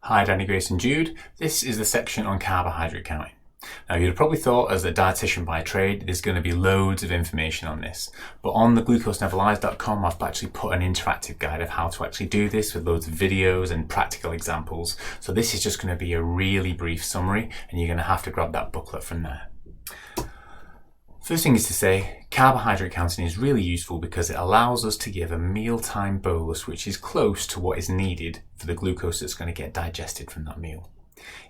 Hi Danny, Grace and Jude. This is the section on carbohydrate counting. Now you'd have probably thought as a dietitian by trade there's going to be loads of information on this, but on the glucoseneverlies.com I've actually put an interactive guide of how to actually do this with loads of videos and practical examples. So this is just going to be a really brief summary and you're going to have to grab that booklet from there. First thing is to say, carbohydrate counting is really useful because it allows us to give a mealtime bolus which is close to what is needed for the glucose that's going to get digested from that meal.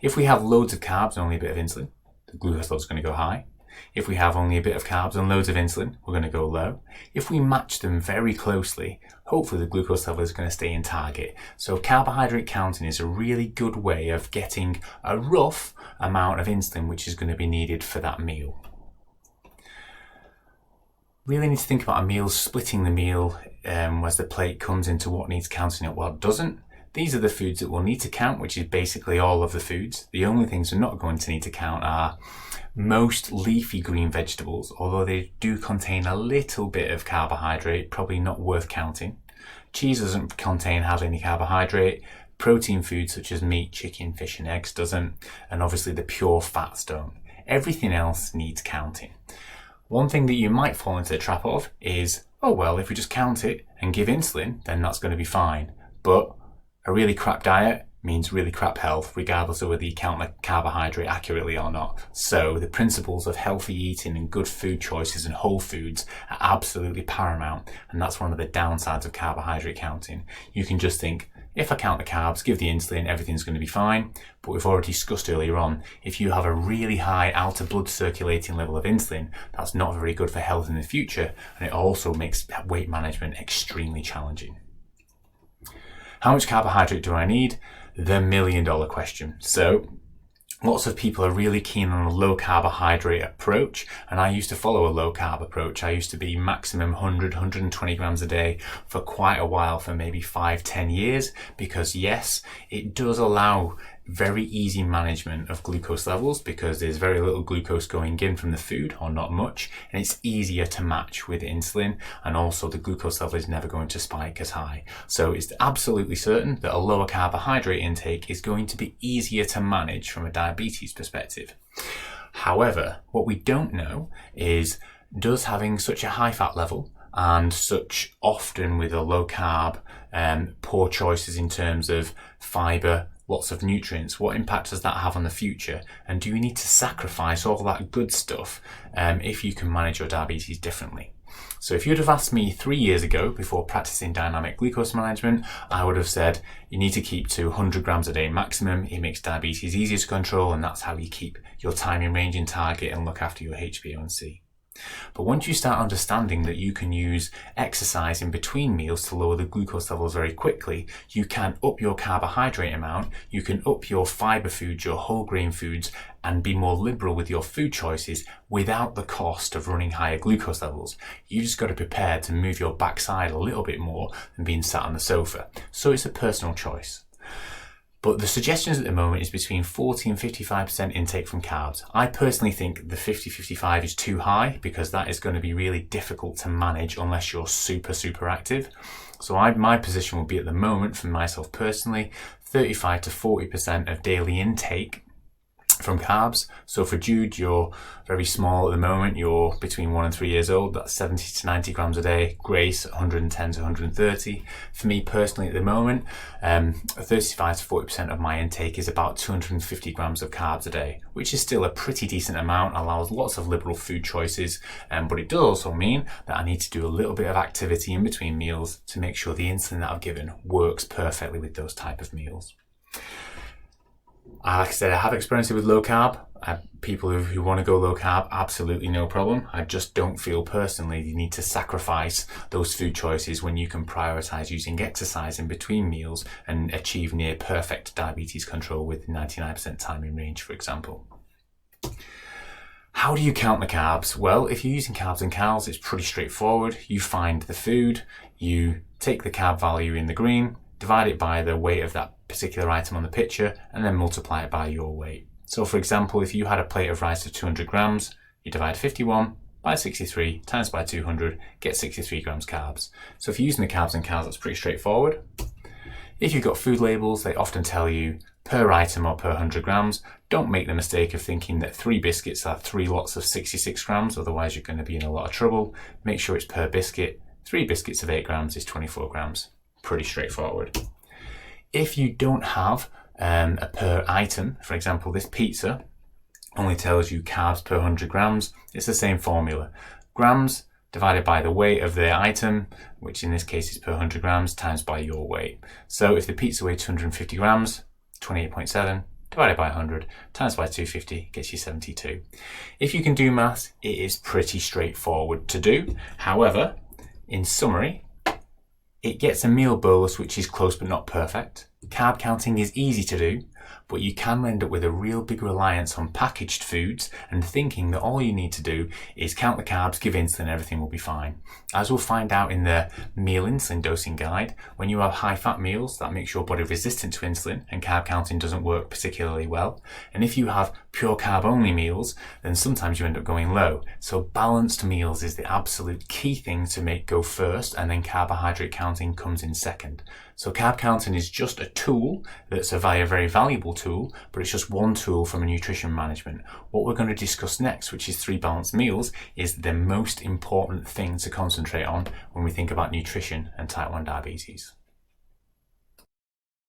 If we have loads of carbs and only a bit of insulin, the glucose level is going to go high. If we have only a bit of carbs and loads of insulin, we're going to go low. If we match them very closely, hopefully the glucose level is going to stay in target. So carbohydrate counting is a really good way of getting a rough amount of insulin which is going to be needed for that meal. Really need to think about a meal, splitting the meal as the plate comes into what needs counting and what doesn't. These are the foods that we'll need to count, which is basically all of the foods. The only things we're not going to need to count are most leafy green vegetables, although they do contain a little bit of carbohydrate, probably not worth counting. Cheese doesn't contain hardly any carbohydrate. Protein foods such as meat, chicken, fish and eggs doesn't. And obviously the pure fats don't. Everything else needs counting. One thing that you might fall into the trap of is, oh well, if we just count it and give insulin, then that's going to be fine. But a really crap diet means really crap health, regardless of whether you count the carbohydrate accurately or not. So the principles of healthy eating and good food choices and whole foods are absolutely paramount. And that's one of the downsides of carbohydrate counting. You can just think, if I count the carbs, give the insulin, everything's going to be fine. But we've already discussed earlier on, if you have a really high outer blood circulating level of insulin, that's not very good for health in the future. And it also makes weight management extremely challenging. How much carbohydrate do I need? The million-dollar question. So lots of people are really keen on a low carbohydrate approach, and I used to follow a low carb approach. I used to be maximum 120 grams a day for quite a while, for maybe 5-10 years, because yes, it does allow very easy management of glucose levels because there's very little glucose going in from the food, or not much, and it's easier to match with insulin, and also the glucose level is never going to spike as high. So it's absolutely certain that a lower carbohydrate intake is going to be easier to manage from a diabetes perspective. However, what we don't know is, does having such a high fat level and such often with a low carb, poor choices in terms of fiber, lots of nutrients, what impact does that have on the future? And do you need to sacrifice all that good stuff if you can manage your diabetes differently? So if you'd have asked me 3 years ago, before practicing dynamic glucose management, I would have said you need to keep to 100 grams a day maximum. It makes diabetes easier to control, and that's how you keep your time in range in target and look after your HbA1c. But once you start understanding that you can use exercise in between meals to lower the glucose levels very quickly, you can up your carbohydrate amount, you can up your fiber foods, your whole grain foods, and be more liberal with your food choices without the cost of running higher glucose levels. You just got to prepare to move your backside a little bit more than being sat on the sofa. So it's a personal choice. But the suggestions at the moment is between 40 and 55% intake from carbs. I personally think the 50-55 is too high because that is going to be really difficult to manage unless you're super active. So my position will be at the moment, for myself personally, 35 to 40% of daily intake from carbs. So for Jude, you're very small at the moment, you're between 1 and 3 years old, that's 70 to 90 grams a day. Grace, 110 to 130. For me personally at the moment, 35 to 40% of my intake is about 250 grams of carbs a day, which is still a pretty decent amount, allows lots of liberal food choices, but it does also mean that I need to do a little bit of activity in between meals to make sure the insulin that I've given works perfectly with those type of meals. Like I said, I have experience with low carb. People who want to go low carb, absolutely no problem. I just don't feel personally you need to sacrifice those food choices when you can prioritize using exercise in between meals and achieve near perfect diabetes control with 99% time in range, for example. How do you count the carbs? Well, if you're using carbs and calories, it's pretty straightforward. You find the food, you take the carb value in the green, divide it by the weight of that particular item on the picture, and then multiply it by your weight. So for example, if you had a plate of rice of 200 grams, you divide 51 by 63 times by 200, get 63 grams carbs. So if you're using the carbs and calories, that's pretty straightforward. If you've got food labels, they often tell you per item or per 100 grams. Don't make the mistake of thinking that 3 biscuits are 3 lots of 66 grams, otherwise you're going to be in a lot of trouble. Make sure it's per biscuit. 3 biscuits of 8 grams is 24 grams. Pretty straightforward. If you don't have a per item, for example, this pizza only tells you carbs per 100 grams, it's the same formula. Grams divided by the weight of the item, which in this case is per 100 grams, times by your weight. So if the pizza weighs 250 grams, 28.7 divided by 100 times by 250 gets you 72. If you can do maths, it is pretty straightforward to do. However, in summary, it gets a meal bolus which is close but not perfect. Carb counting is easy to do, but you can end up with a real big reliance on packaged foods and thinking that all you need to do is count the carbs, give insulin, everything will be fine. As we'll find out in the meal insulin dosing guide, when you have high fat meals, that makes your body resistant to insulin and carb counting doesn't work particularly well. And if you have pure carb only meals, then sometimes you end up going low. So balanced meals is the absolute key thing to make go first, and then carbohydrate counting comes in second. So carb counting is just a tool that's a very valuable tool, but it's just one tool from a nutrition management. What we're going to discuss next, which is 3 balanced meals, is the most important thing to concentrate on when we think about nutrition and type 1 diabetes.